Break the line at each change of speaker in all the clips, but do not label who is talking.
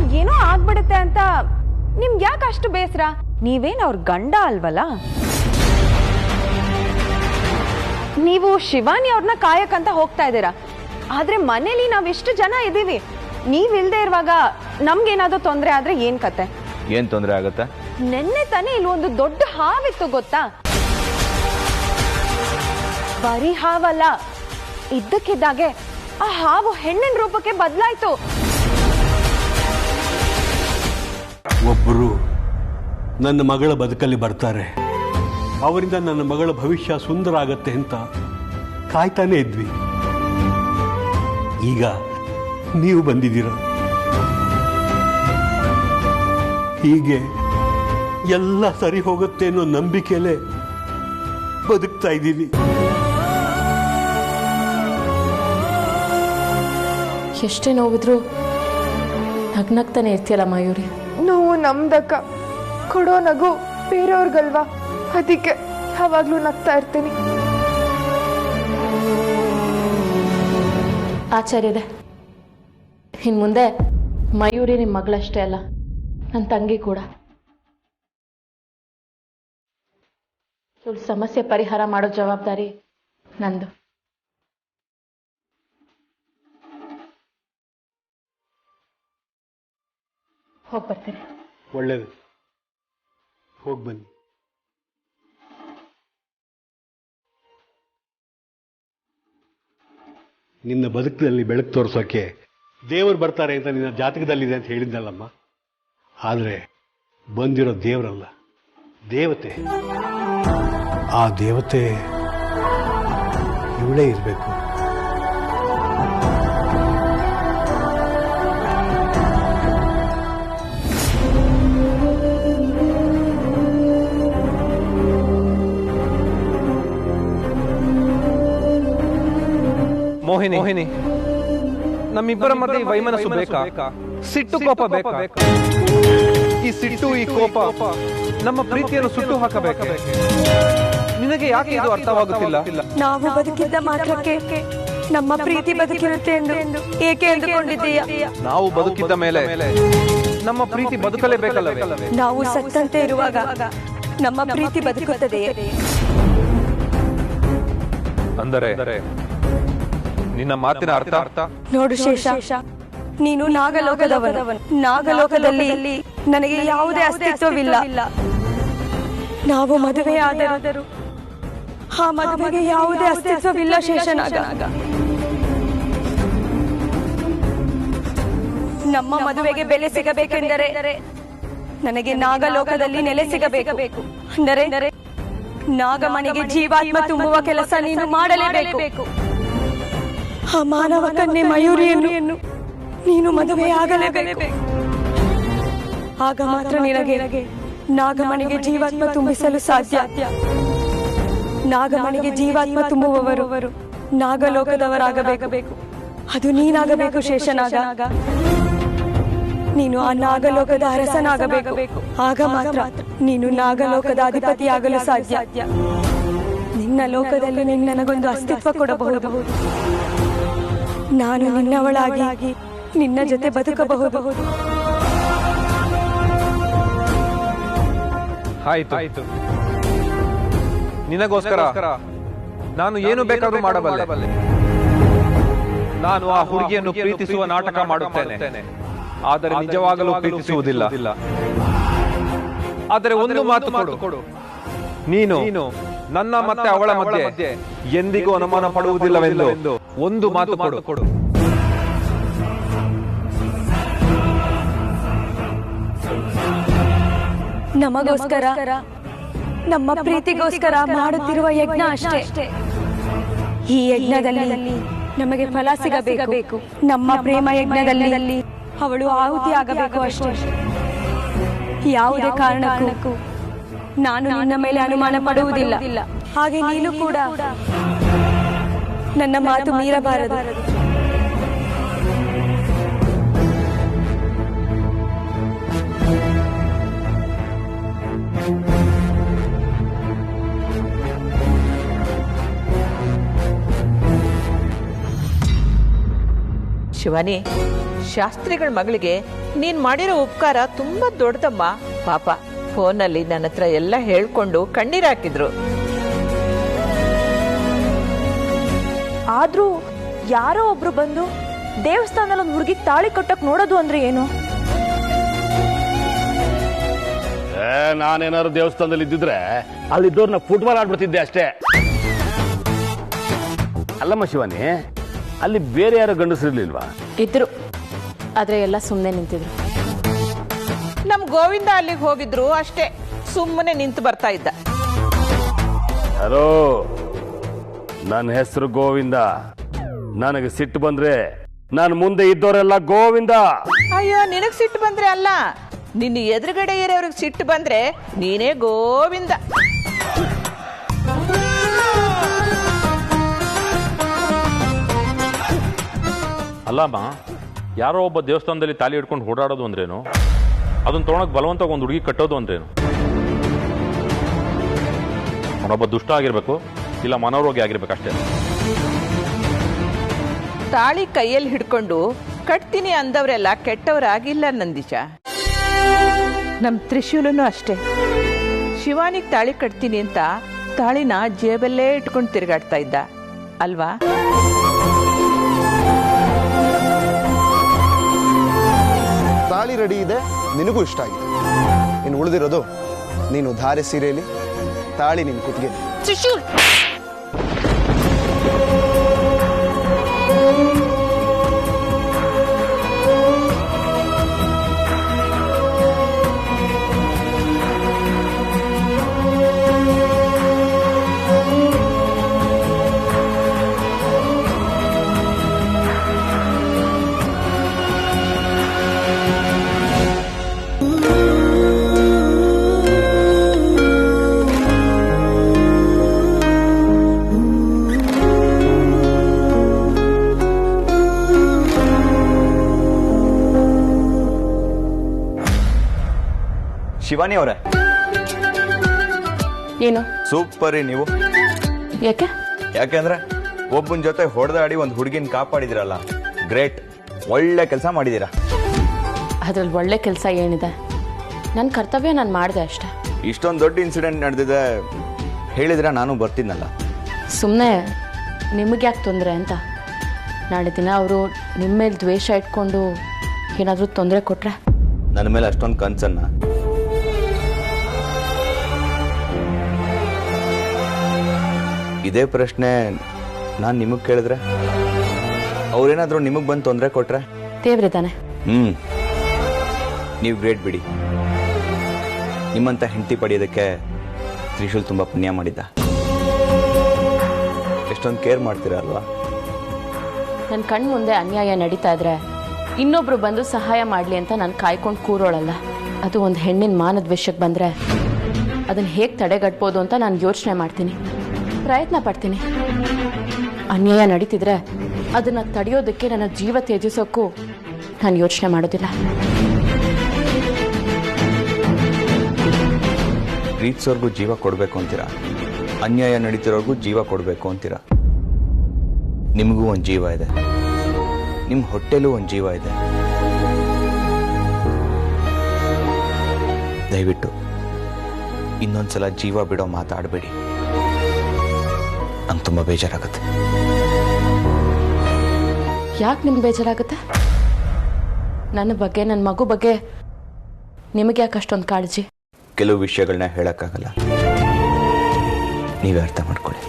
ಅವ್ರಿಗೇನೋ ಆಗ್ಬಿಡುತ್ತೆ ಅಂತ ನಿಮ್ಗೆ ಯಾಕೆ ಅಷ್ಟು ಬೇಸರ? ನೀವೇನು ಅವ್ರ ಗಂಡ ಅಲ್ವಲ್ಲ? ನೀವು ಶಿವಾನಿ ಅವ್ರನ್ನ ಕಾಯಕ್ಕಂತ ಹೋಗ್ತಾ ಇದ್ದೀರಾ, ಆದ್ರೆ ಮನೇಲಿ ನಾವಿಷ್ಟು ಜನ ಇದ್ದೀವಿ. ನೀವಿಲ್ದೇ ಇರುವಾಗ ನಮ್ಗೇನಾದ್ರೂ ತೊಂದರೆ ಆದ್ರೆ ಏನ್ ಕತೆ?
ಏನ್ ತೊಂದರೆ ಆಗತ್ತೆ?
ನೆನ್ನೆ ತಾನೇ ಇಲ್ಲಿ ಒಂದು ದೊಡ್ಡ ಹಾವಿತ್ತು ಗೊತ್ತಾ? ಬರೀ ಹಾವಲ್ಲ, ಇದ್ದಕ್ಕಿದ್ದಾಗೆ ಆ ಹಾವು ಹೆಣ್ಣಿನ ರೂಪಕ್ಕೆ ಬದಲಾಯ್ತು.
ಒಬ್ಬರು ನನ್ನ ಮಗಳ ಬದುಕಲ್ಲಿ ಬರ್ತಾರೆ, ಅವರಿಂದ ನನ್ನ ಮಗಳ ಭವಿಷ್ಯ ಸುಂದರ ಆಗತ್ತೆ ಅಂತ ಕಾಯ್ತಾನೆ ಇದ್ವಿ. ಈಗ ನೀವು ಬಂದಿದ್ದೀರ. ಹೀಗೆ ಎಲ್ಲ ಸರಿ ಹೋಗುತ್ತೆ ಅನ್ನೋ ನಂಬಿಕೆಯಲ್ಲೇ ಬದುಕ್ತಾ ಇದ್ದೀವಿ.
ಎಷ್ಟೇ ನೋವಿದ್ರು ನಗ್ನಗ್ತಾನೆ ಇರ್ತೀಯಲ್ಲ ಮಯೂರಿ.
ನೋವು ನಮ್ದಕ್ಕ, ಕೊಡೋ ನಗು ಬೇರೆಯವ್ರಿಗಲ್ವಾ, ಅದಕ್ಕೆ ಯಾವಾಗ್ಲೂ ನಗ್ತಾ ಇರ್ತೀನಿ.
ಆಚಾರ್ಯರೇ, ಇನ್ನು ಮುಂದೆ ಮಯೂರಿ ನಿಮ್ಮ ಮಗಳಷ್ಟೇ ಅಲ್ಲ, ನನ್ನ ತಂಗಿ ಕೂಡ. ಇವಳ ಸಮಸ್ಯೆ ಪರಿಹಾರ ಮಾಡೋ ಜವಾಬ್ದಾರಿ ನಂದು. ಹೋಗಿ ಬರ್ತೀನಿ.
ಒಳ್ಳೇದು, ಹೋಗಿ ಬನ್ನಿ. ನಿನ್ನ ಬದುಕಿನಲ್ಲಿ ಬೆಳಕು ತೋರಿಸೋಕೆ ದೇವರು ಬರ್ತಾರೆ ಅಂತ ನಿನ್ನ ಜಾತಕದಲ್ಲಿದೆ ಅಂತ ಹೇಳಿದ್ದಲ್ಲಮ್ಮ. ಆದರೆ ಬಂದಿರೋ ದೇವರಲ್ಲ, ದೇವತೆ. ಆ ದೇವತೆ ಇವಳೇ ಇರಬೇಕು.
ಮೋಹಿನಿ, ನಮ್ಮಿಬ್ಬರ ಮಧ್ಯೆ ವೈಮನಸ್ಸು ಬೇಕಾ? ಸಿಟ್ಟು ಕೋಪ ಬೇಕಾ? ಈ ಸಿಟ್ಟು ಈ ಕೋಪ ನಮ್ಮ ಪ್ರೀತಿಯನ್ನು ಸುಟ್ಟು ಹಾಕಬೇಕು. ನಿನಗೆ ಯಾಕೆ ಇದು ಅರ್ಥವಾಗುತ್ತಿಲ್ಲ?
ನಾವು ಬದುಕಿದ್ದ ಮಾತ್ರಕ್ಕೆ ನಮ್ಮ ಪ್ರೀತಿ ಬದುಕಿರುತ್ತೆ ಎಂದು ಏಕೆ ಅಂದುಕೊಂಡಿದ್ದೀಯಾ?
ನಾವು ಬದುಕಿದ್ದ ಮೇಲೆ ನಮ್ಮ ಪ್ರೀತಿ ಬದುಕಲೇಬೇಕಲ್ಲವೇ?
ನಾವು ಸತ್ತಂತೆ ಇರುವಾಗ ನಮ್ಮ ಪ್ರೀತಿ ಬದುಕುತ್ತದೆಯೇ?
ಅಂದರೆ ನಿನ್ನ ಮಾತಿನ ಅರ್ಥ?
ನೋಡು ಶೇಷ, ನೀನು ನಾಗಲೋಕದವನು. ನಾಗಲೋಕದಲ್ಲಿ ನನಗೆ ಯಾವುದೇ ಅಸ್ತಿತ್ವವಿಲ್ಲ. ನಾವು ಮದುವೆಯಾದರೂ ಆ ಮದುವೆಗೆ ಯಾವುದೇ ಅಸ್ತಿತ್ವವಿಲ್ಲ ಶೇಷನಾಗ. ನಮ್ಮ ಮದುವೆಗೆ ಬೆಲೆ ಸಿಗಬೇಕೆಂದರೆ ನನಗೆ ನಾಗಲೋಕದಲ್ಲಿ ನೆಲೆ ಸಿಗಬೇಕು. ಅಂದರೆ ನಾಗಮನೆಗೆ ಜೀವಾತ್ಮ ತುಂಬುವ ಕೆಲಸ ನೀನು ಮಾಡಲೇಬೇಕು. ಆ ಮಾನವ ಕನ್ಯೆ ಮಯೂರಿಯನ್ನು ನೀನು ಮದುವೆಯಾಗಲೇಬೇಕು. ಆಗ ಮಾತ್ರ ನಿನಗೆ ನಾಗಮಣಿಗೆ ಜೀವಾತ್ಮ ತುಂಬಿಸಲು ಸಾಧ್ಯ. ನಾಗಮಣಿಗೆ ಜೀವಾತ್ಮ ತುಂಬುವವರು ನಾಗಲೋಕದವರಾಗಬೇಕು. ಅದು ನೀನಾಗಬೇಕು ಶೇಷನಾಗ. ನೀನು ಆ ನಾಗಲೋಕದ ಅರಸನಾಗಬೇಕು. ಆಗ ಮಾತ್ರ ನೀನು ನಾಗಲೋಕದ ಅಧಿಪತಿಯಾಗಲು ಸಾಧ್ಯ. ನಿನ್ನ ಲೋಕದಲ್ಲಿ ನನಗೊಂದು ಅಸ್ತಿತ್ವ ಕೊಡಬಹುದು. ನಾನು ನಿನ್ನವಳಾಗಿ ನಿನ್ನ ಜೊತೆ ಬದುಕಬಹುದು.
ಆಯ್ತು, ನಿನಗೋಸ್ಕರ ನಾನು ಏನು ಬೇಕಾದ್ರೂ ಮಾಡಬಲ್ಲೆ. ನಾನು ಆ ಹುಡುಗಿಯನ್ನು ಪ್ರೀತಿಸುವ ನಾಟಕ ಮಾಡುತ್ತೇನೆ, ಆದರೆ ನಿಜವಾಗಲೂ ಪ್ರೀತಿಸುವುದಿಲ್ಲ. ಆದರೆ ಒಂದು ಮಾತು ಕೊಡು, ನೀನು ನನ್ನ ಮತ್ತೆ ಅವಳ ಮಧ್ಯೆ ಎಂದಿಗೂ ಅನುಮಾನ ಪಡುವುದಿಲ್ಲವೆಂದು ಒಂದು ಮಾತು ಕೊಡು.
ನಮಗೋಸ್ಕರ, ನಮ್ಮ ಪ್ರೀತಿಗೋಸ್ಕರ ಮಾಡುತ್ತಿರುವ ಯಜ್ಞ ಅಷ್ಟೇ. ಈ ಯಜ್ಞದಲ್ಲಿ ನಮಗೆ ಫಲ ಸಿಗಬೇಕು. ನಮ್ಮ ಪ್ರೇಮ ಯಜ್ಞದಲ್ಲಿ ಅವಳು ಆಹುತಿ ಆಗಬೇಕು ಅಷ್ಟೇ. ಯಾವುದೇ ಕಾರಣಕ್ಕೂ ನಾನು ನಿನ್ನ ಮೇಲೆ ಅನುಮಾನ ಪಡುವುದಿಲ್ಲ. ಹಾಗೆ ನೀನು ಕೂಡ ನನ್ನ ಮಾತು ಮೀರಬಾರದು.
ಶಿವಾನಿ, ಶಾಸ್ತ್ರಿಗಳ ಮಗಳಿಗೆ ನೀನ್ ಮಾಡಿರೋ ಉಪಕಾರ ತುಂಬಾ ದೊಡ್ಡದಮ್ಮ. ಪಾಪ ಫೋನಲ್ಲಿ ನನ್ನ ಹತ್ರ ಎಲ್ಲ ಹೇಳ್ಕೊಂಡು ಕಣ್ಣೀರ್ ಹಾಕಿದ್ರು.
ಆದ್ರೂ ಯಾರೋ ಒಬ್ರು ಬಂದು ದೇವಸ್ಥಾನದಲ್ಲಿ ಒಂದು ಹುಡುಗಿಗೆ ತಾಳಿ ಕಟ್ಟಕ್ ನೋಡೋದು ಅಂದ್ರೆ ಏನು?
ನಾನೇನಾದ್ರು ದೇವಸ್ಥಾನದಲ್ಲಿ ಇದ್ದಿದ್ರೆ ಅಲ್ಲಿದ್ದವ್ರನ್ನ ಫುಟ್ಬಾಲ್ ಆಡ್ಬಿಡ್ತಿದ್ದೆ ಅಷ್ಟೇ. ಅಲ್ಲಮ್ಮ ಶಿವಾನಿ, ಅಲ್ಲಿ ಬೇರೆ ಯಾರು ಗಂಡಸರಿರ್ಲಿಲ್ವಾ?
ಇದ್ರು, ಆದ್ರೆ ಎಲ್ಲ ಸುಮ್ಮನೆ ನಿಂತಿದ್ರು.
ನಮ್ ಗೋವಿಂದ ಅಲ್ಲಿಗೆ ಹೋಗಿದ್ರು ಅಷ್ಟೇ, ಸುಮ್ಮನೆ ನಿಂತು ಬರ್ತಾ ಇದ್ದ.
ಹಲೋ, ನನ್ನ ಹೆಸರು ಗೋವಿಂದ. ನನಗೆ ಸಿಟ್ಟು ಬಂದ್ರೆ ನಾನು ಮುಂದೆ ಇದ್ದವರೆಲ್ಲ ಗೋವಿಂದ.
ಅಯ್ಯೋ, ನಿನಗ್ ಸಿಟ್ಟು ಬಂದ್ರೆ ಅಲ್ಲ, ನಿನ್ನ ಎದುರುಗಡೆ ಇರೋರಿಗೆ ಸಿಟ್ಟು ಬಂದ್ರೆ ನೀನೇ ಗೋವಿಂದ.
ಅಲ್ಲಮ್ಮ, ಯಾರೋ ಒಬ್ಬ ದೇವಸ್ಥಾನದಲ್ಲಿ ತಾಲಿ ಹಿಡ್ಕೊಂಡು ಓಡಾಡೋದು ಅಂದ್ರೇನು? ಅದನ್ನ ತೊಗೊಳಕ್ ಬಲವಂತವಾಗಿ ಒಂದು ಹುಡುಗಿ ಕಟ್ಟೋದು ಅಂದ್ರೇನು? ಅವನೊಬ್ಬ ದುಷ್ಟ ಆಗಿರ್ಬೇಕು, ಇಲ್ಲ ಮನೋರೋಗಿ ಆಗಿರ್ಬೇಕು ಅಷ್ಟೇ.
ತಾಳಿ ಕೈಯಲ್ಲಿ ಹಿಡ್ಕೊಂಡು ಕಟ್ತೀನಿ ಅಂದವರೆಲ್ಲ ಕೆಟ್ಟವರಾಗಿಲ್ಲ ನಂದೀಶ. ನಮ್ ತ್ರಿಶೂಲನು ಅಷ್ಟೇ, ಶಿವಾನಿಗೆ ತಾಳಿ ಕಟ್ತೀನಿ ಅಂತ ತಾಳಿನ ಜೇಬಲ್ಲೇ ಇಟ್ಕೊಂಡು ತಿರುಗಾಡ್ತಾ ಇದ್ದ ಅಲ್ವಾ?
ತಾಳಿ ರೆಡಿ ಇದೆ, ನಿನಗೂ ಇಷ್ಟ ಆಗಿದೆ. ಇನ್ನು ಉಳಿದಿರೋದು ನೀನು ಧಾರೆ ಸೀರೆಯಲ್ಲಿ, ತಾಳಿ ನಿನ್ ಕುತ್ತಿಗೆ.
ತ್ರಿಶೂಲ್
ಶಿವಾನಿ ಅವರೇ,
ಏನು
ಸೂಪರ್ ರೀ ನೀವು.
ಯಾಕೆ?
ಯಾಕೆಂದ್ರೆ ಒಬ್ಬನ ಜೊತೆ ಹೊಡೆದಾಡಿ ಒಂದು ಹುಡುಗಿನ ಕಾಪಾಡಿದಿರಲ್ಲ, ಗ್ರೇಟ್. ಒಳ್ಳೆ ಕೆಲಸ ಮಾಡಿದೀರಾ.
ಅದ್ರಲ್ಲಿ ಒಳ್ಳೆ ಕೆಲಸ ಏನಿದೆ? ನನ್ನ ಕರ್ತವ್ಯ ನಾನು ಮಾಡಿದೆ ಅಷ್ಟೆ.
ಇಷ್ಟೊಂದು ದೊಡ್ಡ ಇನ್ಸಿಡೆಂಟ್ ನಡೆದಿದೆ ಹೇಳಿದ್ರೆ ನಾನು ಬರ್ತಿದ್ನಲ್ಲ.
ಸುಮ್ಮನೆ ನಿಮಗೆ ಯಾಕೆ ತೊಂದರೆ ಅಂತ. ನಾಳೆ ದಿನ ಅವರು ನಿಮ್ಮ ಮೇಲೆ ದ್ವೇಷ ಇಟ್ಕೊಂಡು ಏನಾದರೂ ತೊಂದರೆ ಕೊಟ್ರೆ?
ನನ್ನ ಮೇಲೆ ಅಷ್ಟೊಂದು ಕನ್ಸನ್ನ? ಇದೇ ಪ್ರಶ್ನೆ ನಾನು ನಿಮಗೆ ಕೇಳಿದ್ರೆ, ಅವ್ರೇನಾದರೂ ನಿಮಗೆ ಬಂದು ತೊಂದರೆ ಕೊಟ್ರೆ?
ದೇವ್ರಿದ್ದಾನೆ.
ನೀವು ಗ್ರೇಟ್ ಬಿಡಿ. ನಿಮ್ಮಂತ ಹೆಂಡತಿ ಪಡೆಯೋದಕ್ಕೆ ತ್ರಿಶೂಲ್ ತುಂಬ ಪುಣ್ಯ ಮಾಡಿದ್ದ. ಎಷ್ಟೊಂದು ಕೇರ್ ಮಾಡ್ತೀರಾ ಅಲ್ವಾ?
ನನ್ನ ಕಣ್ಣು ಮುಂದೆ ಅನ್ಯಾಯ ನಡೀತಾ ಇದ್ರೆ ಇನ್ನೊಬ್ರು ಬಂದು ಸಹಾಯ ಮಾಡಲಿ ಅಂತ ನಾನು ಕಾಯ್ಕೊಂಡು ಕೂರೋಳಲ್ಲ. ಅದು ಒಂದು ಹೆಣ್ಣಿನ ಮಾನದ ವಿಷಯಕ್ಕೆ ಬಂದರೆ ಅದನ್ನು ಹೇಗೆ ತಡೆಗಟ್ಬೋದು ಅಂತ ನಾನು ಯೋಚನೆ ಮಾಡ್ತೀನಿ, ಪ್ರಯತ್ನ ಪಡ್ತೀನಿ. ಅನ್ಯಾಯ ನಡೀತಿದ್ರೆ ಅದನ್ನು ತಡೆಯೋದಕ್ಕೆ ನನ್ನ ಜೀವ ತ್ಯಜಿಸೋಕ್ಕೂ ನಾನು ಯೋಚನೆ ಮಾಡೋದಿಲ್ಲ.
ಪ್ರೀತಿಸೋರ್ಗೂ ಜೀವ ಕೊಡಬೇಕು ಅಂತೀರಾ, ಅನ್ಯಾಯ ನಡೀತಿರೋರ್ಗೂ ಜೀವ ಕೊಡಬೇಕು ಅಂತೀರಾ. ನಿಮಗೂ ಒಂದು ಜೀವ ಇದೆ, ನಿಮ್ಮ ಹೊಟ್ಟೆಲೂ ಒಂದು ಜೀವ ಇದೆ. ದಯವಿಟ್ಟು ಇನ್ನೊಂದ್ಸಲ ಜೀವ ಬಿಡೋ ಮಾತಾಡಬೇಡಿ. ನಂಗೆ ತುಂಬ ಬೇಜಾರಾಗುತ್ತೆ.
ಯಾಕೆ ನಿಮ್ಗೆ ಬೇಜಾರಾಗುತ್ತೆ? ನನ್ನ ಬಗ್ಗೆ, ನನ್ನ ಮಗು ಬಗ್ಗೆ ನಿಮಗೆ ಯಾಕೆ ಅಷ್ಟೊಂದು ಕಾಳಜಿ?
ಕೆಲವು ವಿಷಯಗಳನ್ನ ಹೇಳಕ್ಕಾಗಲ್ಲ, ನೀವೇ ಅರ್ಥ ಮಾಡ್ಕೊಳ್ಳಿ.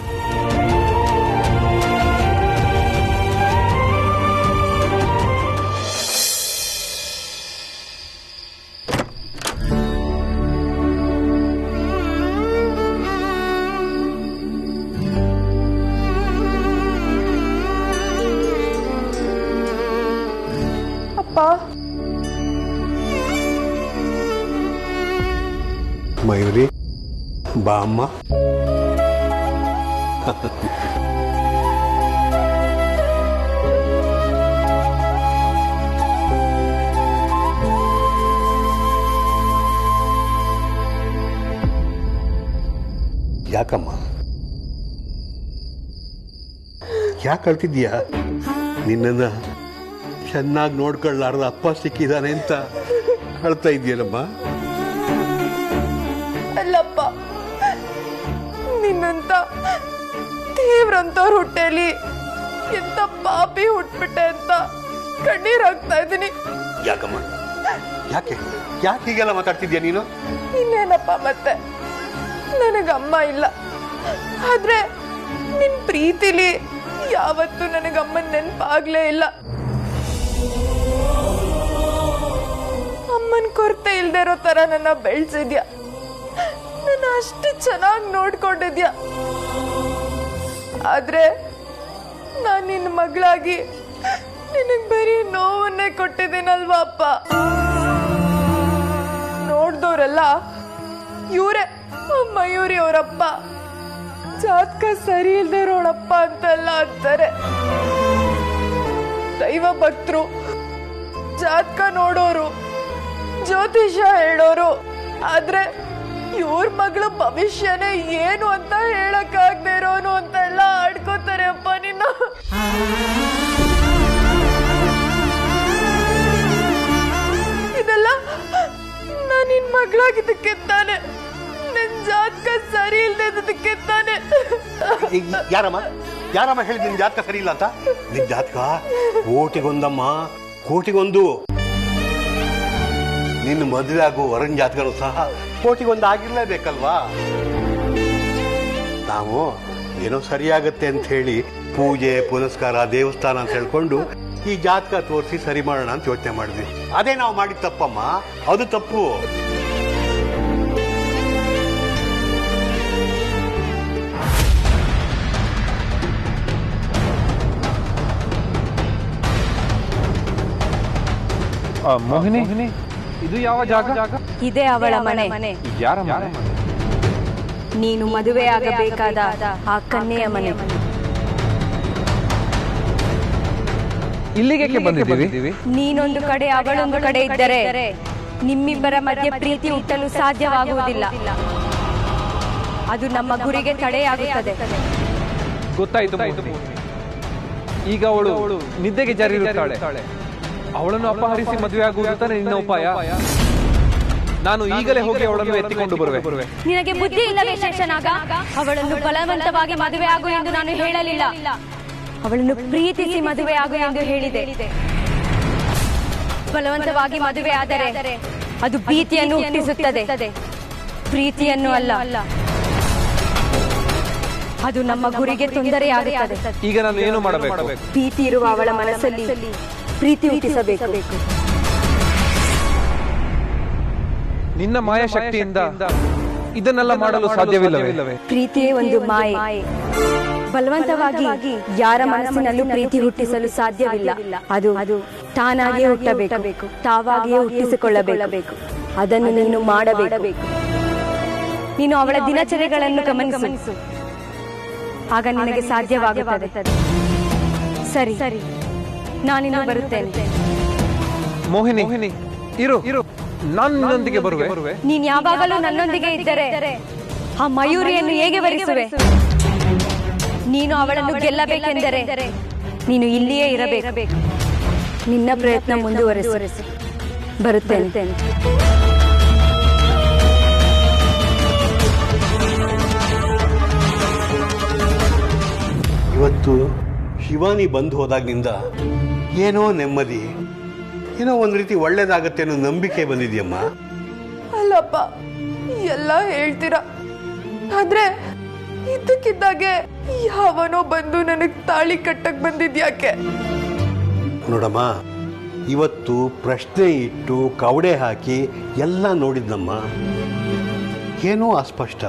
ಮಯೂರಿ, ಬಾ ಅಮ್ಮ. ಯಾಕಮ್ಮ, ಯಾಕೆ ಅಳ್ತಿದ್ಯಾ? ನಿನ್ನನ್ನು ಚೆನ್ನಾಗಿ ನೋಡ್ಕೊಳ್ಳಾರ್ದ ಅಪ್ಪ ಸಿಕ್ಕಿದಾನೆ ಅಂತ ಅಳ್ತಾ ಇದೆಯಲ್ಲಮ್ಮ.
ಅಲ್ಲಪ್ಪ, ನಿನ್ನಂತ ದೇವ್ರಂತವ್ರ ಹೊಟ್ಟೆಲಿ ಎಂತ ಪಾಪಿ ಹುಟ್ಬಿಟ್ಟೆ ಅಂತ ಕಣ್ಣೀರ್ ಹಾಕ್ತಾ ಇದ್ದೀನಿ.
ಯಾಕಮ್ಮ, ಯಾಕೆ ಯಾಕೆ ಹೀಗೆಲ್ಲ ಮಾತಾಡ್ತಿದ್ಯಾ ನೀನು?
ಇನ್ನೇನಪ್ಪ, ಮತ್ತೆ ನನಗಮ್ಮ ಇಲ್ಲ, ಆದ್ರೆ ನಿನ್ ಪ್ರೀತಿಲಿ ಯಾವತ್ತೂ ನನಗಮ್ಮನ ನೆನಪಾಗ್ಲೇ ಇಲ್ಲ. ಅಮ್ಮನ್ ಕೊರತೆ ಇಲ್ದೇ ಇರೋ ತರ ನನ್ನ ಬೆಳೆಸಿದ್ಯಾ, ನನ್ನ ಅಷ್ಟು ಚೆನ್ನಾಗಿ ನೋಡ್ಕೊಂಡಿದ್ಯಾ. ಆದ್ರೆ ನಾನ್ ನಿನ್ನ ಮಗಳಾಗಿ ನಿನಗ್ ಬರೀ ನೋವನ್ನೇ ಕೊಟ್ಟಿದ್ದೀನಲ್ವಾ ಅಪ್ಪ. ನೋಡ್ದವ್ರೆಲ್ಲ ಇವರೇ ಮಯೂರಿ ಅವರಪ್ಪ, ಜಾತಕ ಸರಿ ಇಲ್ದೇ ಇರೋಳಪ್ಪ ಅಂತೆಲ್ಲ ಅಂತಾರೆ. ದೈವ ಭಕ್ತರು, ಜಾತಕ ನೋಡೋರು, ಜ್ಯೋತಿಷ ಹೇಳೋರು, ಆದ್ರೆ ಇವ್ರ ಮಗಳ ಭವಿಷ್ಯನೇ ಏನು ಅಂತ ಹೇಳಕ್ಕಾಗದೆ ಇರೋನು ಅಂತೆಲ್ಲ ಆಡ್ಕೋತಾರೆ ಅಪ್ಪ ನಿನ್ನ. ಇದೆಲ್ಲ ನಾನು ನಿನ್ ಮಗಳಾಗಿದ್ದಕ್ಕೆ ತಾನೆ, ನಿನ್ ಜಾತಕ ಸರಿ ಇಲ್ದಿದ್ದಕ್ಕೆ ತಾನೆ.
ಯಾರಮ್ಮ ಯಾರಮ್ಮ ಹೇಳಿದ್ ನಿನ್ ಜಾತಕ ಸರಿ ಇಲ್ಲ ಅಂತ? ನಿನ್ ಜಾತಕ ಕೋಟಿಗೊಂದಮ್ಮ, ಕೋಟಿಗೊಂದು. ನಿನ್ನ ಮದುವೆ ಆಗೋ ವರನ್ ಜಾತಕನು ಸಹ ಕೋಟಿಗೊಂದು ಆಗಿರ್ಲೇಬೇಕಲ್ವಾ? ನಾವು ಏನೋ ಸರಿಯಾಗತ್ತೆ ಅಂತ ಹೇಳಿ ಪೂಜೆ ಪುನಸ್ಕಾರ ದೇವಸ್ಥಾನ ಅಂತ ಹೇಳ್ಕೊಂಡು ಈ ಜಾತಕ ತೋರಿಸಿ ಸರಿ ಮಾಡೋಣ ಅಂತ ಯೋಚನೆ ಮಾಡಿದ್ವಿ. ಅದೇ ನಾವು ಮಾಡಿದ ತಪ್ಪಮ್ಮ, ಅದು ತಪ್ಪು.
ಮೋಹಿನಿ, ಇದು ಯಾವ ಜಾಗ?
ಇದೇ ಅವಳ ಮನೆ.
ಯಾರ ಮನೆ?
ನೀನು ಮದುವೆ ಆಗಬೇಕಾದ ಆ ಕನ್ಯೆಯ ಮನೆ.
ಇಲ್ಲಿಗೆ ಬಂದಿದ್ದೀವಿ?
ನೀನೊಂದು ಕಡೆ ಅವಳೊಂದು ಕಡೆ ಇದ್ದರೆ ನಿಮ್ಮಿಬ್ಬರ ಮಧ್ಯೆ ಪ್ರೀತಿ ಹುಟ್ಟಲು ಸಾಧ್ಯವಾಗುವುದಿಲ್ಲ. ಅದು ನಮ್ಮ ಗುರಿಗೆ ತಡೆಯಾಗುತ್ತದೆ.
ಗೊತ್ತಾಯ್ತು. ಈಗ ಅವಳು ನಿದ್ದೆಗೆ ಜಾರಿರುತ್ತಾಳೆ. ಅವಳನ್ನು ಅಪಹರಿಸಿ ಮದುವೆ ಆಗುವುದು ತಾನೇ ನಿನ್ನ ಉಪಾಯ? ನಾನು ಈಗಲೇ ಹೋಗಿ ಅವಳನ್ನು ಎತ್ತಿಕೊಂಡು ಬರುವೆ.
ನಿನಗೆ ಬುದ್ಧಿ ಇಲ್ಲವೇ ಶೇಷನಾಗ? ಅವಳನ್ನು ಬಲವಂತವಾಗಿ ಮದುವೆ ಆಗು ಎಂದು ನಾನು ಹೇಳಲಿಲ್ಲ, ಅವಳನ್ನು ಪ್ರೀತಿಸಿ ಮದುವೆ ಆಗು ಎಂದು ಹೇಳಿದೆ. ಬಲವಂತವಾಗಿ ಮದುವೆ ಆದರೆ ಅದು ಭೀತಿಯನ್ನು ಹುಟ್ಟಿಸುತ್ತದೆ, ಪ್ರೀತಿಯನ್ನು ಅಲ್ಲ. ಅದು ನಮ್ಮ ಗುರಿಗೆ ತೊಂದರೆಯಾಗುತ್ತದೆ.
ಈಗ ನಾನು ಏನು ಮಾಡಬೇಕು?
ಭೀತಿ ಇರುವ ಅವಳ ಮನಸ್ಸಲ್ಲಿ ಪ್ರೀತಿ ಹುಟ್ಟಿಸಬೇಕು.
ನಿನ್ನ ಮಾಯಾ ಶಕ್ತಿಯಿಂದ ಇದನ್ನೆಲ್ಲ ಮಾಡಲು ಸಾಧ್ಯವಿಲ್ಲವೇ?
ಪ್ರೀತಿಯೇ ಒಂದು ಮಾಯೆ. ಬಲವಂತವಾಗಿ ಯಾರ ಮನಸ್ಸಿನಲ್ಲೂ ಪ್ರೀತಿ ಹುಟ್ಟಿಸಲು ಸಾಧ್ಯವಿಲ್ಲ. ಅದು ತಾನಾಗಿಯೇ ಹುಟ್ಟಬೇಕು, ತಾವಾಗಿಯೇ ಹುಟ್ಟಿಸಿಕೊಳ್ಳಬೇಕು. ಅದನ್ನು ನೀನು ಮಾಡಬೇಕು. ನೀನು ಅವಳ ದಿನಚರಿಗಳನ್ನು ಗಮನಿಸು, ಆಗ ನಿನಗೆ ಸಾಧ್ಯವಾಗುತ್ತದೆ. ಸರಿ, ನಾನಿನ್ನು ಬರುತ್ತೇನೆ.
ಮೋಹಿನಿ, ಇರು, ನಾನು ನಿನ್ನೊಂದಿಗೆ ಬರುವೆ.
ನೀನ್ ಯಾವಾಗಲೂ ನನ್ನೊಂದಿಗೆ ಇದ್ದರೆ ಆ ಮಯೂರಿಯನ್ನು ಹೇಗೆ ವರಿಸುವೆ? ನೀನು ಅವಳನ್ನು ಗೆಲ್ಲಬೇಕೆಂದರೆ ನೀನು ಇಲ್ಲಿಯೇ ಇರಬೇಕು. ನಿನ್ನ ಪ್ರಯತ್ನ ಮುಂದುವರೆಸು. ಬರುತ್ತೇನೆ.
ಇವತ್ತು ಶಿವಾನಿ ಬಂದು ಹೋದಾಗಿನಿಂದ ಏನೋ ನೆಮ್ಮದಿ, ಏನೋ ಒಂದ್ ರೀತಿ ಒಳ್ಳೇದಾಗತ್ತೆ ಅನ್ನೋ ನಂಬಿಕೆ ಬಂದಿದ್ಯಮ್ಮ.
ಅಲ್ಲಪ್ಪ, ಎಲ್ಲ ಹೇಳ್ತೀರಾ, ಆದ್ರೆ ಇದ್ದಕ್ಕಿದ್ದಾಗೆ ಯಾವನೋ ಬಂದು ನನಗ್ ತಾಳಿ ಕಟ್ಟಕ್ ಬಂದಿದ್ಯಾಕೆ?
ನೋಡಮ್ಮ, ಇವತ್ತು ಪ್ರಶ್ನೆ ಇಟ್ಟು ಕವಡೆ ಹಾಕಿ ಎಲ್ಲ ನೋಡಿದ್ನಮ್ಮ. ಏನೋ ಅಸ್ಪಷ್ಟ,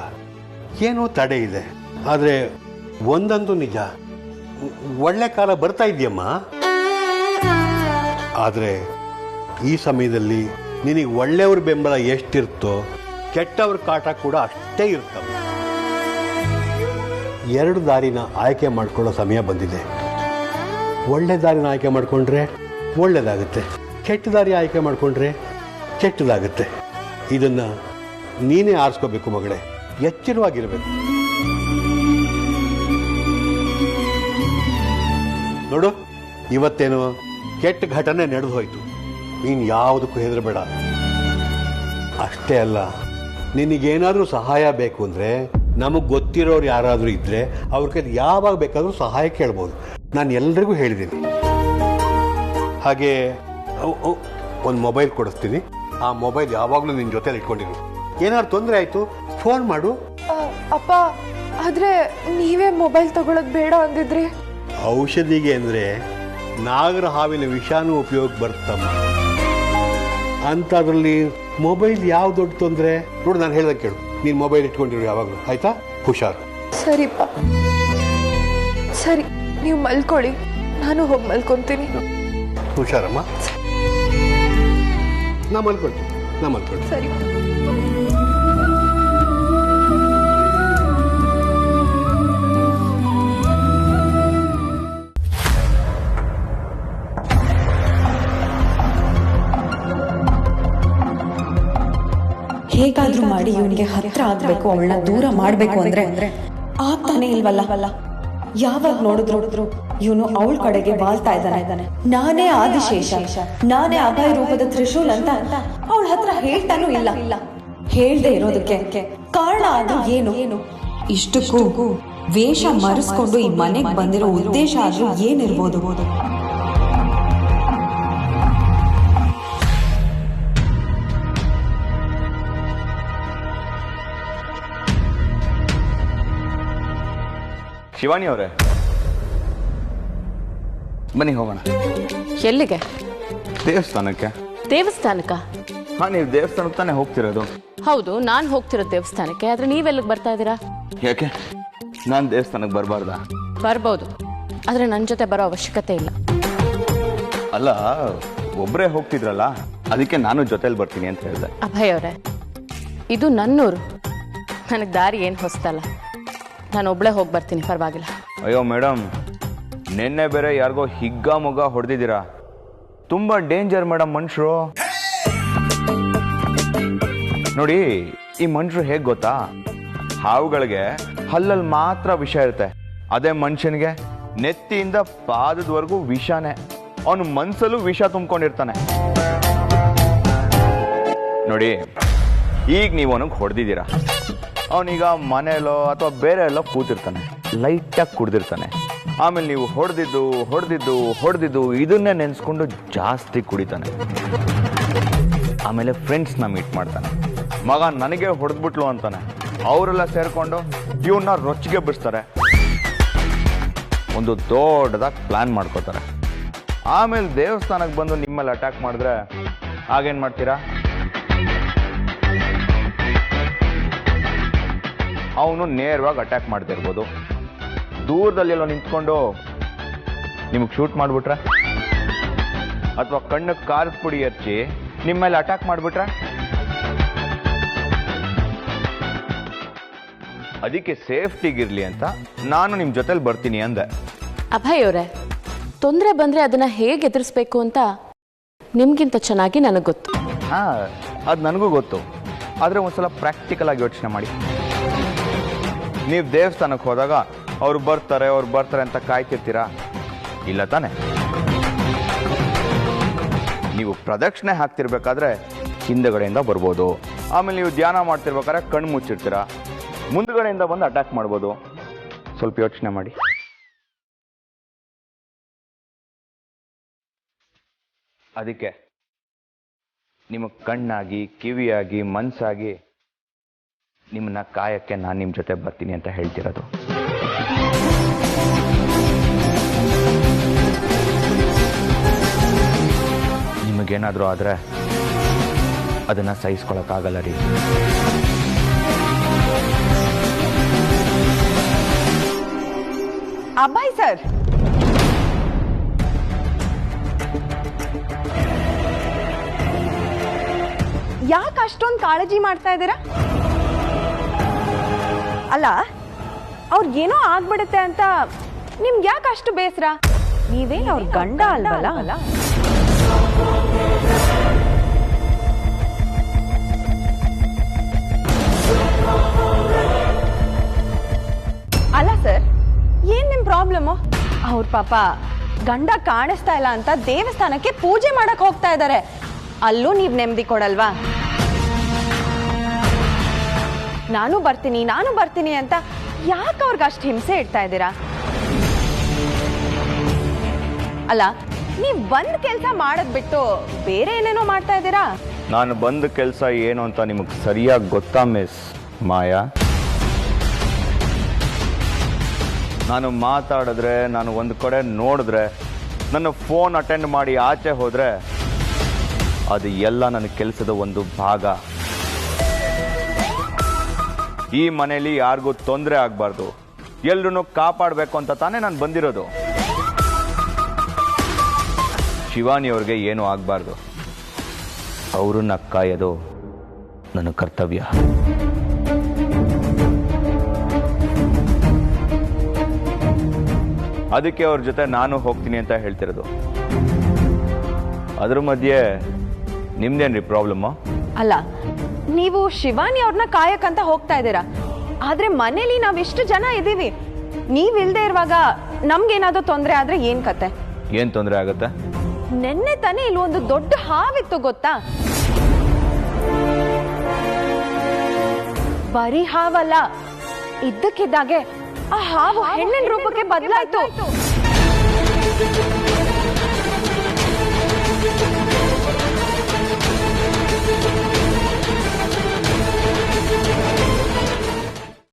ಏನೋ ತಡೆ ಇದೆ. ಆದ್ರೆ ಒಂದಂತೂ ನಿಜ, ಒಳ್ಳೆ ಕಾಲ ಬರ್ತಾ ಇದೆಯಮ್ಮ. ಆದ್ರೆ ಈ ಸಮಯದಲ್ಲಿ ನಿನಗೆ ಒಳ್ಳೆಯವ್ರ ಬೆಂಬಲ ಎಷ್ಟಿರ್ತೋ ಕೆಟ್ಟವ್ರ ಕಾಟ ಕೂಡ ಅಷ್ಟೇ ಇರ್ತವೆ. ಎರಡು ದಾರಿನ ಆಯ್ಕೆ ಮಾಡ್ಕೊಳ್ಳೋ ಸಮಯ ಬಂದಿದೆ. ಒಳ್ಳೆ ದಾರಿನ ಆಯ್ಕೆ ಮಾಡಿಕೊಂಡ್ರೆ ಒಳ್ಳೇದಾಗುತ್ತೆ, ಕೆಟ್ಟ ದಾರಿ ಆಯ್ಕೆ ಮಾಡಿಕೊಂಡ್ರೆ ಕೆಟ್ಟದಾಗುತ್ತೆ. ಇದನ್ನ ನೀನೇ ಆರಿಸ್ಕೋಬೇಕು ಮಗಳೇ, ಎಚ್ಚರವಾಗಿರ್ಬೇಕು. ನೋಡು, ಇವತ್ತೇನು ಕೆಟ್ಟ ಘಟನೆ ನಡೆದು ಹೋಯ್ತು. ನೀನು ಯಾವುದಕ್ಕೂ ಹೆದರಬೇಡ. ಅಷ್ಟೇ ಅಲ್ಲ, ನಿನಗೇನಾದರೂ ಸಹಾಯ ಬೇಕು ಅಂದರೆ ನಮಗೆ ಗೊತ್ತಿರೋರು ಯಾರಾದರೂ ಇದ್ದರೆ ಅವ್ರ ಕೈಲಿ ಯಾವಾಗ ಬೇಕಾದರೂ ಸಹಾಯ ಕೇಳ್ಬೋದು. ನಾನು ಎಲ್ರಿಗೂ ಹೇಳಿದ್ದೀನಿ. ಹಾಗೆ ಒಂದು ಮೊಬೈಲ್ ಕೊಡಿಸ್ತೀನಿ. ಆ ಮೊಬೈಲ್ ಯಾವಾಗಲೂ ನಿನ್ನ ಜೊತೆಲಿ ಇಟ್ಕೊಂಡಿರು. ಏನಾದ್ರು ತೊಂದರೆ ಆಯಿತು ಫೋನ್ ಮಾಡು.
ಅಪ್ಪ, ಆದ್ರೆ ನೀವೇ ಮೊಬೈಲ್ ತಗೊಳಕ್ ಬೇಡ ಅಂದಿದ್ರಿ.
ಔಷಧಿಗೆ ಅಂದರೆ ನಾಗರ ಹಾವಿನ ವಿಷಾನು ಉಪಯೋಗ ಬರ್ತಮ್ಮ. ಅಂಥದ್ರಲ್ಲಿ ಮೊಬೈಲ್ ಯಾವ ದೊಡ್ಡ ತೊಂದರೆ? ನೋಡು, ನಾನು ಹೇಳ್ದಂಗೆ ಕೇಳು. ನೀನು ಮೊಬೈಲ್ ಇಟ್ಕೊಂಡಿರು ಯಾವಾಗಲೂ, ಆಯ್ತಾ? ಹುಷಾರು.
ಸರಿಪ್ಪ, ಸರಿ, ನೀವು ಮಲ್ಕೊಳ್ಳಿ, ನಾನು ಹೋಗಿ ಮಲ್ಕೊಂತೀನಿ.
ಹುಷಾರಮ್ಮ. ನಾ ಮಲ್ಕೊಳ್ತೀನಿ.
ಸರಿ.
ಹೇಗಾದ್ರೂ ಮಾಡಿ ಇವನಿಗೆ ಹತ್ರ ಆಗ್ಬೇಕು, ಅವಳನ್ನ ದೂರ ಮಾಡ್ಬೇಕು ಅಂದ್ರೆ ಆಗ್ತಾನೆ ಇಲ್ವಲ್ಲ. ಯಾವಾಗ ನೋಡಿದ್ರು ಇವನು ಅವಳ ಕಡೆಗೆ ವಾಲ್ತಾ ಇದ್ದಾನೆ. ನಾನೇ ಆದಿಶೇಷ, ನಾನೇ ಅಭಯ ರೂಪದ ತ್ರಿಶೂಲ್ ಅಂತ ಅವಳ ಹತ್ರ ಹೇಳ್ತಾನೂ ಇಲ್ಲ. ಹೇಳ್ದೆ ಇರೋದಕ್ಕೆ ಕಾರಣ ಆದ್ರೂ ಏನು? ಇಷ್ಟಕ್ಕೂ ವೇಷ ಮರೆಸ್ಕೊಂಡು ಈ ಮನೆಗೆ ಬಂದಿರೋ ಉದ್ದೇಶ ಆದ್ರೂ ಏನಿರ್ಬೋದು?
ಶಿವಾನಿ ಅವರೇ, ಬನ್ನಿ ಹೋಗೋಣ.
ಎಲ್ಲಿಗೆ?
ದೇವಸ್ಥಾನಕ್ಕೆ.
ದೇವಸ್ಥಾನಕ್ಕ?
ಹಾ, ನೀವು ದೇವಸ್ಥಾನಕ್ಕೆ ತಾನೇ ಹೋಗ್ತಿರೋದು?
ಹೌದು, ನಾನು ಹೋಗ್ತಿರೋ ದೇವಸ್ಥಾನಕ್ಕೆ. ಆದ್ರೆ ನೀವೆಲ್ಲಿಗೆ ಬರ್ತಾ ಇದ್ದೀರಾ?
ಯಾಕೆ, ನಾನು ದೇವಸ್ಥಾನಕ್ಕೆ ಬರಬಾರ್ದಾ?
ಬರ್ಬೋದು, ಆದ್ರೆ ನನ್ನ ಜೊತೆ ಬರೋ ಅವಶ್ಯಕತೆ ಇಲ್ಲ.
ಅಲ್ಲ, ಒಬ್ಬರೇ ಹೋಗ್ತಿದ್ರಲ್ಲ, ಅದಕ್ಕೆ ನಾನು ಜೊತೆಲಿ ಬರ್ತೀನಿ ಅಂತ ಹೇಳಿದೆ.
ಅಭಯ್ ಅವರೇ, ಇದು ನನ್ನೂರು, ನನಗೆ ದಾರಿ ಏನು ಹೊಸ್ತಲ್ಲ. ನಾನು ಒಬ್ಳೆ ಹೋಗಿ ಬರ್ತೀನಿ, ಪರವಾಗಿಲ್ಲ.
ಅಯ್ಯೋ ಮೇಡಮ್, ನಿನ್ನೆ ಬೇರೆ ಯಾರಿಗೋ ಹಿಗ್ಗ ಮೊಗ್ಗ ಹೊಡೆದಿದ್ದೀರಾ. ತುಂಬಾ ಡೇಂಜರ್ ಮೇಡಮ್ ಮನುಷ್ಯರು. ನೋಡಿ, ಈ ಮನುಷ್ಯರು ಹೇಗೆ ಗೊತ್ತಾ? ಹಾವುಗಳಿಗೆ ಹಲ್ಲಲ್ಲಿ ಮಾತ್ರ ವಿಷ ಇರುತ್ತೆ, ಅದೇ ಮನುಷ್ಯನಿಗೆ ನೆತ್ತಿಯಿಂದ ಪಾದದವರೆಗೂ ವಿಷಾನೇ. ಅವನು ಮನ್ಸಲ್ಲೂ ವಿಷ ತುಂಬ್ಕೊಂಡಿರ್ತಾನೆ. ನೋಡಿ, ಈಗ ನೀವು ಅವನಿಗೆ ಹೊಡೆದಿದ್ದೀರಾ. ಅವನೀಗ ಮನೆಯಲ್ಲೋ ಅಥವಾ ಬೇರೆ ಎಲ್ಲೋ ಕೂತಿರ್ತಾನೆ, ಲೈಟಾಗಿ ಕುಡ್ದಿರ್ತಾನೆ. ಆಮೇಲೆ ನೀವು ಹೊಡೆದಿದ್ದು ಇದನ್ನೇ ನೆನೆಸ್ಕೊಂಡು ಜಾಸ್ತಿ ಕುಡಿತಾನೆ. ಆಮೇಲೆ ಫ್ರೆಂಡ್ಸ್ನ ಮೀಟ್ ಮಾಡ್ತಾನೆ. ಮಗ ನನಗೆ ಹೊಡೆದ್ಬಿಟ್ಲು ಅಂತಾನೆ. ಅವರೆಲ್ಲ ಸೇರ್ಕೊಂಡು ಇವನ್ನ ರೊಚ್ಚಿಗೆ ಬಿಡಿಸ್ತಾರೆ. ಒಂದು ದೊಡ್ಡದಾಗಿ ಪ್ಲಾನ್ ಮಾಡ್ಕೋತಾರೆ. ಆಮೇಲೆ ದೇವಸ್ಥಾನಕ್ಕೆ ಬಂದು ನಿಮ್ಮಲ್ಲಿ ಅಟ್ಯಾಕ್ ಮಾಡಿದ್ರೆ ಆಗೇನು ಮಾಡ್ತೀರಾ? ಅವನು ನೇರವಾಗಿ ಅಟ್ಯಾಕ್ ಮಾಡ್ತಿರ್ಬೋದು. ದೂರದಲ್ಲೆಲ್ಲೋ ನಿಂತ್ಕೊಂಡು ನಿಮಗೆ ಶೂಟ್ ಮಾಡಿಬಿಟ್ರೆ, ಅಥವಾ ಕಣ್ಣಕ್ಕೆ ಖಾರದ ಪುಡಿ ಹಚ್ಚಿ ನಿಮ್ಮ ಮೇಲೆ ಅಟ್ಯಾಕ್ ಮಾಡಿಬಿಟ್ರೆ? ಅದಕ್ಕೆ ಸೇಫ್ಟಿಗಿರ್ಲಿ ಅಂತ ನಾನು ನಿಮ್ಮ ಜೊತೆಲಿ ಬರ್ತೀನಿ ಅಂದೆ.
ಅಭಯ್ ಅವರೇ, ತೊಂದರೆ ಬಂದ್ರೆ ಅದನ್ನ ಹೇಗೆ ಎದುರಿಸ್ಬೇಕು ಅಂತ ನಿಮ್ಗಿಂತ ಚೆನ್ನಾಗಿ ನನಗೆ ಗೊತ್ತು.
ಹಾ, ಅದು ನನಗೂ ಗೊತ್ತು. ಆದರೆ ಒಂದ್ಸಲ ಪ್ರಾಕ್ಟಿಕಲ್ ಆಗಿ ಯೋಚನೆ ಮಾಡಿ. ನೀವು ದೇವಸ್ಥಾನಕ್ಕೆ ಹೋದಾಗ ಅವ್ರು ಬರ್ತಾರೆ ಅಂತ ಕಾಯ್ತಿರ್ತೀರಾ? ಇಲ್ಲ ತಾನೆ? ನೀವು ಪ್ರದಕ್ಷಿಣೆ ಹಾಕ್ತಿರ್ಬೇಕಾದ್ರೆ ಹಿಂದಗಡೆಯಿಂದ ಬರ್ಬೋದು. ಆಮೇಲೆ ನೀವು ಧ್ಯಾನ ಮಾಡ್ತಿರ್ಬೇಕಾದ್ರೆ ಕಣ್ಣು ಮುಚ್ಚಿರ್ತೀರಾ, ಮುಂದ್ಗಡೆಯಿಂದ ಬಂದು ಅಟ್ಯಾಕ್ ಮಾಡ್ಬೋದು. ಸ್ವಲ್ಪ ಯೋಚನೆ ಮಾಡಿ. ಅದಕ್ಕೆ ನಿಮಗೆ ಕಣ್ಣಾಗಿ, ಕಿವಿಯಾಗಿ, ಮನಸ್ಸಾಗಿ ನಿಮ್ಮನ್ನ ಕಾಯಕ್ಕೆ ನಾನು ನಿಮ್ಮ ಜೊತೆ ಬರ್ತೀನಿ ಅಂತ ಹೇಳ್ತಿರೋದು. ನಿಮಗೇನಾದರೂ ಆದರೆ ಅದನ್ನು ಸಹಿಸ್ಕೊಳಕ್ಕಾಗಲ್ಲ ರೀ.
ಅಭಯ್ ಸರ್, ಯಾಕೆ ಅಷ್ಟೊಂದು ಕಾಳಜಿ ಮಾಡ್ತಾ ಇದ್ದೀರಾ? ಅಲ್ಲ, ಅವ್ರಿಗೇನೋ ಆಗ್ಬಿಡುತ್ತೆ ಅಂತ ನಿಮ್ಗೆ ಯಾಕೆ ಅಷ್ಟು ಬೇಸರ? ನೀವೇನು ಅವ್ರ ಗಂಡ ಅಲ್ವಲ್ಲ? ಅಲ್ಲ ಸರ್, ಏನ್ ನಿಮ್ ಪ್ರಾಬ್ಲಮ್ಮು? ಅವ್ರ ಪಾಪ ಗಂಡ ಕಾಣಿಸ್ತಾ ಇಲ್ಲ ಅಂತ ದೇವಸ್ಥಾನಕ್ಕೆ ಪೂಜೆ ಮಾಡಕ್ ಹೋಗ್ತಾ ಇದ್ದಾರೆ. ಅಲ್ಲೂ ನೀವ್ ನೆಮ್ಮದಿ ಕೊಡಲ್ವಾ? ನಾನು ಬರ್ತೀನಿ ಅಂತ ಯಾಕೆ ಅವ್ರಿಗೆ ಅಷ್ಟು ಹಿಂಸೆ ಇಡ್ತಾ ಇದ್ದೀರಾ? ಅಲ್ಲ, ನೀವ್ ಬಂದ್ ಕೆಲ್ಸ ಮಾಡದ್ ಬಿಟ್ಟು ಬೇರೆ ಏನೇನೋ ಮಾಡ್ತಾ ಇದ್ದೀರಾ?
ನಾನು ಬಂದ ಕೆಲಸ ಏನು ಅಂತ ನಿಮಗೆ ಸರಿಯಾಗಿ ಗೊತ್ತಾ ಮಿಸ್ ಮಾಯಾ? ನಾನು ಮಾತಾಡಿದ್ರೆ, ನಾನು ಒಂದು ಕಡೆ ನೋಡಿದ್ರೆ, ನನ್ನ ಫೋನ್ ಅಟೆಂಡ್ ಮಾಡಿ ಆಚೆ ಹೋದರೆ ಅದು ಎಲ್ಲ ನನ್ನ ಕೆಲಸದ ಒಂದು ಭಾಗ. ಈ ಮನೇಲಿ ಯಾರಿಗೂ ತೊಂದರೆ ಆಗಬಾರ್ದು, ಎಲ್ರೂ ಕಾಪಾಡಬೇಕು ಅಂತ ತಾನೇ ನಾನು ಬಂದಿರೋದು. ಶಿವಾನಿ ಅವ್ರಿಗೆ ಏನೂ ಆಗಬಾರ್ದು, ಅವ್ರನ್ನ ಕಾಯೋದು ನನ್ನ ಕರ್ತವ್ಯ. ಅದಕ್ಕೆ ಅವ್ರ ಜೊತೆ ನಾನು ಹೋಗ್ತೀನಿ ಅಂತ ಹೇಳ್ತಿರೋದು. ಅದ್ರ ಮಧ್ಯೆ ನಿಮ್ದೇನ್ರಿ ಪ್ರಾಬ್ಲಮ್?
ಅಲ್ಲ, ನೀವು ಶಿವಾನಿ ಅವ್ರನ್ನ ಕಾಯಕ್ಕಂತ ಹೋಗ್ತಾ ಇದ್ದೀರಾ, ಆದ್ರೆ ಮನೇಲಿ ನಾವೆಷ್ಟು ಜನ ಇದ್ದೀವಿ. ನೀವ್ ಇಲ್ದೇ ಇರುವಾಗ ನಮ್ಗೇನಾದ್ರೂ ತೊಂದರೆ ಆದ್ರೆ ಏನ್ ಕತೆ?
ಏನ್ ತೊಂದರೆ ಆಗತ್ತೆ?
ನೆನ್ನೆ ತಾನೇ ಇಲ್ಲಿ ಒಂದು ದೊಡ್ಡ ಹಾವಿತ್ತು ಗೊತ್ತಾ? ಬರೀ ಹಾವಲ್ಲ, ಇದ್ದಕ್ಕಿದ್ದಾಗೆ ಆ ಹಾವು ಹೆಣ್ಣಿನ ರೂಪಕ್ಕೆ ಬದಲಾಯ್ತು.